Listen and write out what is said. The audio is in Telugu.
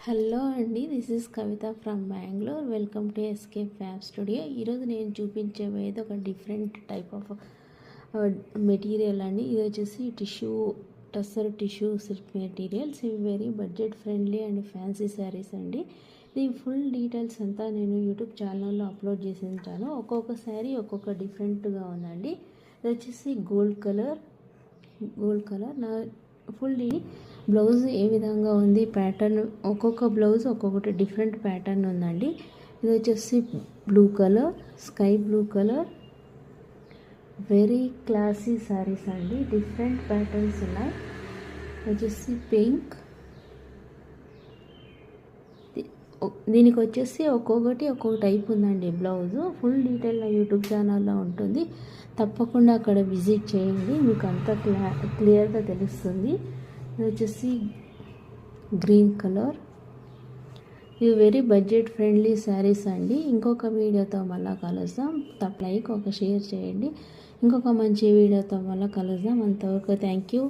హలో అండి, this is Kavitha from Bengaluru. Welcome to escape fab studio. ఈరోజు నేను చూపించేది ఒక డిఫరెంట్ టైప్ ఆఫ్ మెటీరియల్ అండి. ఇది వచ్చేసి టస్సర్ టిష్యూ సిల్క్ మెటీరియల్స్. ఇవి very budget friendly and fancy saris అండి. దీని ఫుల్ డీటెయిల్స్ అంతా నేను యూట్యూబ్ ఛానల్లో అప్లోడ్ చేసి ఉంటాను. ఒక్కొక్క శారీ ఒక్కొక్క డిఫరెంట్గా ఉందండి. ఇది వచ్చేసి గోల్డ్ కలర్ నా ఫుల్ బ్లౌజ్ ఏ విధంగా ఉంది, ప్యాటర్న్ ఒక్కొక్క బ్లౌజ్ ఒక్కొక్కటి డిఫరెంట్ ప్యాటర్న్ ఉందండి. ఇది వచ్చేసి blue colour, sky blue colour, very classy saris అండి. డిఫరెంట్ ప్యాటర్న్స్ ఉన్నాయి. వచ్చేసి పింక్, దీనికి వచ్చేసి ఒక్కొక్కటి ఒక్కొక్క టైప్ ఉందండి బ్లౌజ్. ఫుల్ డీటెయిల్ నా యూట్యూబ్ ఛానల్లో ఉంటుంది. తప్పకుండా అక్కడ విజిట్ చేయండి, మీకు అంతా క్లియర్గా తెలుస్తుంది. ఇది వచ్చేసి గ్రీన్ కలర్. ఇవి వెరీ బడ్జెట్ ఫ్రెండ్లీ శారీస్ అండి. ఇంకొక వీడియోతో మళ్ళీ కలుద్దాం. లైక్ షేర్ చేయండి. ఇంకొక మంచి వీడియోతో మళ్ళీ కలుద్దాం. అంతవరకు థ్యాంక్ యూ.